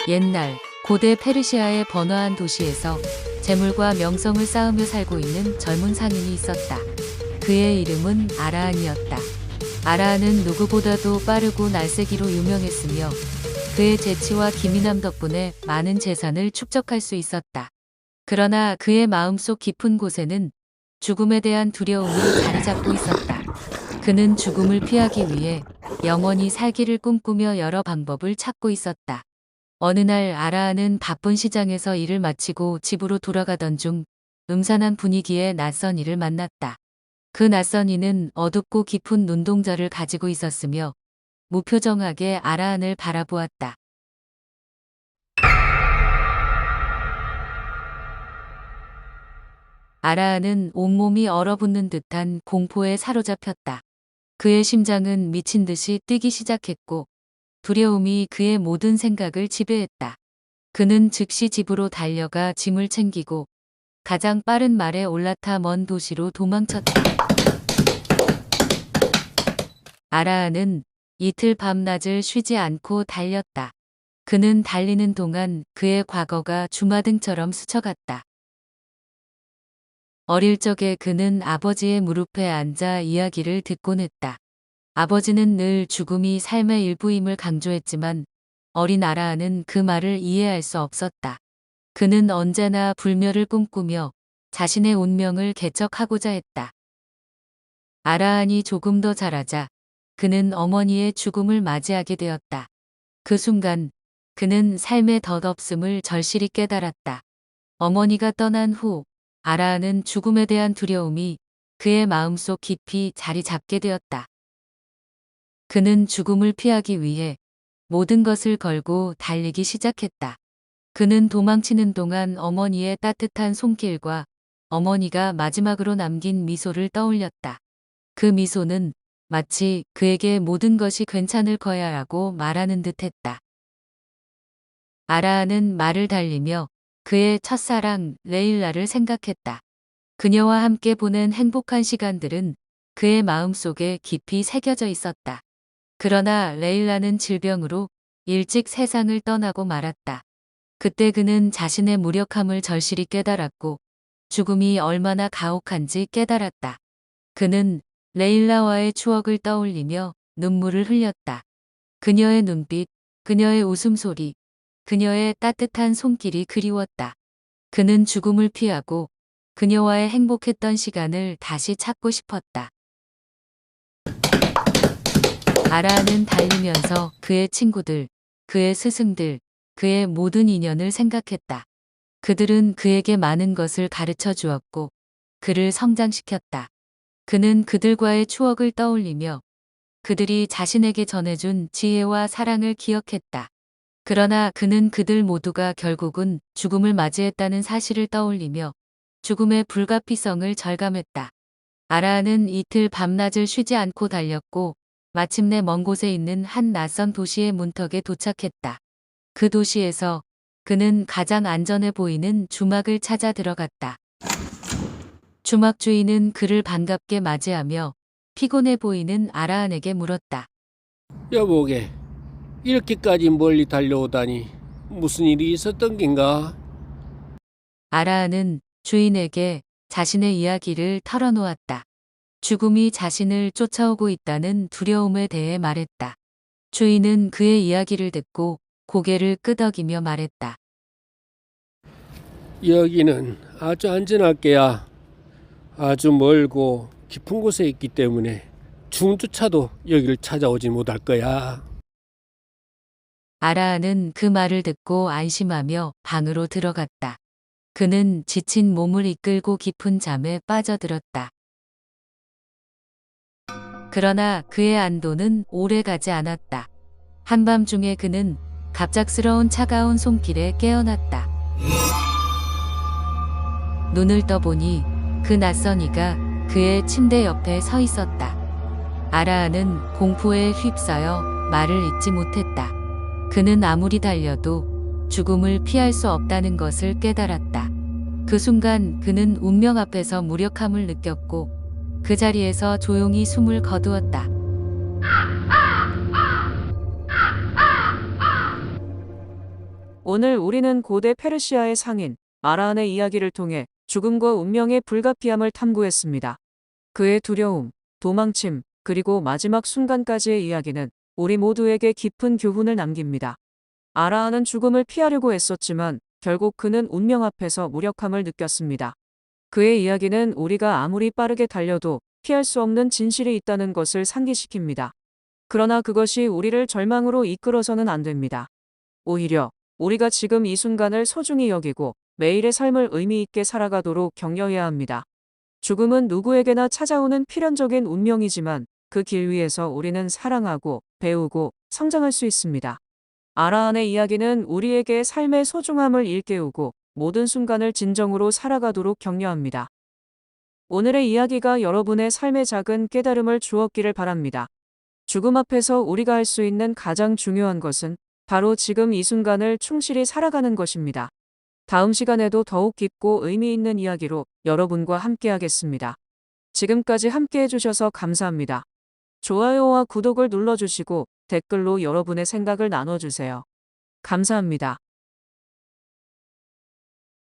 옛날 고대 페르시아의 번화한 도시에서 재물과 명성을 쌓으며 살고 있는 젊은 상인이 있었다. 그의 이름은 아라한이었다. 아라한은 누구보다도 빠르고 날쌔기로 유명했으며 그의 재치와 기민함 덕분에 많은 재산을 축적할 수 있었다. 그러나 그의 마음속 깊은 곳에는 죽음에 대한 두려움이 자리 잡고 있었다. 그는 죽음을 피하기 위해 영원히 살기를 꿈꾸며 여러 방법을 찾고 있었다. 어느 날 아라한은 바쁜 시장에서 일을 마치고 집으로 돌아가던 중 음산한 분위기의 낯선 이를 만났다. 그 낯선 이는 어둡고 깊은 눈동자를 가지고 있었으며 무표정하게 아라한을 바라보았다. 아라한은 온몸이 얼어붙는 듯한 공포에 사로잡혔다. 그의 심장은 미친 듯이 뛰기 시작했고 두려움이 그의 모든 생각을 지배했다. 그는 즉시 집으로 달려가 짐을 챙기고 가장 빠른 말에 올라타 먼 도시로 도망쳤다. 아라한은 이틀 밤낮을 쉬지 않고 달렸다. 그는 달리는 동안 그의 과거가 주마등처럼 스쳐갔다. 어릴 적에 그는 아버지의 무릎에 앉아 이야기를 듣곤 했다. 아버지는 늘 죽음이 삶의 일부임을 강조했지만 어린 아라한은 그 말을 이해할 수 없었다. 그는 언제나 불멸을 꿈꾸며 자신의 운명을 개척하고자 했다. 아라한이 조금 더 자라자 그는 어머니의 죽음을 맞이하게 되었다. 그 순간 그는 삶의 덧없음을 절실히 깨달았다. 어머니가 떠난 후 아라한은 죽음에 대한 두려움이 그의 마음속 깊이 자리 잡게 되었다. 그는 죽음을 피하기 위해 모든 것을 걸고 달리기 시작했다. 그는 도망치는 동안 어머니의 따뜻한 손길과 어머니가 마지막으로 남긴 미소를 떠올렸다. 그 미소는 마치 그에게 모든 것이 괜찮을 거야라고 말하는 듯했다. 아라한은 말을 달리며 그의 첫사랑 레일라를 생각했다. 그녀와 함께 보낸 행복한 시간들은 그의 마음속에 깊이 새겨져 있었다. 그러나 레일라는 질병으로 일찍 세상을 떠나고 말았다. 그때 그는 자신의 무력함을 절실히 깨달았고 죽음이 얼마나 가혹한지 깨달았다. 그는 레일라와의 추억을 떠올리며 눈물을 흘렸다. 그녀의 눈빛, 그녀의 웃음소리, 그녀의 따뜻한 손길이 그리웠다. 그는 죽음을 피하고 그녀와의 행복했던 시간을 다시 찾고 싶었다. 아라한은 달리면서 그의 친구들, 그의 스승들, 그의 모든 인연을 생각했다. 그들은 그에게 많은 것을 가르쳐 주었고 그를 성장시켰다. 그는 그들과의 추억을 떠올리며 그들이 자신에게 전해준 지혜와 사랑을 기억했다. 그러나 그는 그들 모두가 결국은 죽음을 맞이했다는 사실을 떠올리며 죽음의 불가피성을 절감했다. 아라한은 이틀 밤낮을 쉬지 않고 달렸고 마침내 먼 곳에 있는 한 낯선 도시의 문턱에 도착했다. 그 도시에서 그는 가장 안전해 보이는 주막을 찾아 들어갔다. 주막 주인은 그를 반갑게 맞이하며 피곤해 보이는 아라한에게 물었다. 여보게, 이렇게까지 멀리 달려오다니 무슨 일이 있었던 겐가? 아라한은 주인에게 자신의 이야기를 털어놓았다. 죽음이 자신을 쫓아오고 있다는 두려움에 대해 말했다. 주인은 그의 이야기를 듣고 고개를 끄덕이며 말했다. 여기는 아주 안전할 게야. 아주 멀고 깊은 곳에 있기 때문에 중조차도 여기를 찾아오지 못할 거야. 아라한은 그 말을 듣고 안심하며 방으로 들어갔다. 그는 지친 몸을 이끌고 깊은 잠에 빠져들었다. 그러나 그의 안도는 오래가지 않았다. 한밤중에 그는 갑작스러운 차가운 손길에 깨어났다. 눈을 떠보니 그 낯선 이가 그의 침대 옆에 서 있었다. 아라한은 공포에 휩싸여 말을 잇지 못했다. 그는 아무리 달려도 죽음을 피할 수 없다는 것을 깨달았다. 그 순간 그는 운명 앞에서 무력함을 느꼈고 그 자리에서 조용히 숨을 거두었다. 오늘 우리는 고대 페르시아의 상인 아라한의 이야기를 통해 죽음과 운명의 불가피함을 탐구했습니다. 그의 두려움, 도망침, 그리고 마지막 순간까지의 이야기는 우리 모두에게 깊은 교훈을 남깁니다. 아라한은 죽음을 피하려고 애썼지만 결국 그는 운명 앞에서 무력함을 느꼈습니다. 그의 이야기는 우리가 아무리 빠르게 달려도 피할 수 없는 진실이 있다는 것을 상기시킵니다. 그러나 그것이 우리를 절망으로 이끌어서는 안 됩니다. 오히려 우리가 지금 이 순간을 소중히 여기고 매일의 삶을 의미 있게 살아가도록 격려해야 합니다. 죽음은 누구에게나 찾아오는 필연적인 운명이지만 그 길 위에서 우리는 사랑하고 배우고 성장할 수 있습니다. 아라한의 이야기는 우리에게 삶의 소중함을 일깨우고 모든 순간을 진정으로 살아가도록 격려합니다. 오늘의 이야기가 여러분의 삶에 작은 깨달음을 주었기를 바랍니다. 죽음 앞에서 우리가 할 수 있는 가장 중요한 것은 바로 지금 이 순간을 충실히 살아가는 것입니다. 다음 시간에도 더욱 깊고 의미 있는 이야기로 여러분과 함께하겠습니다. 지금까지 함께해 주셔서 감사합니다. 좋아요와 구독을 눌러주시고 댓글로 여러분의 생각을 나눠주세요. 감사합니다.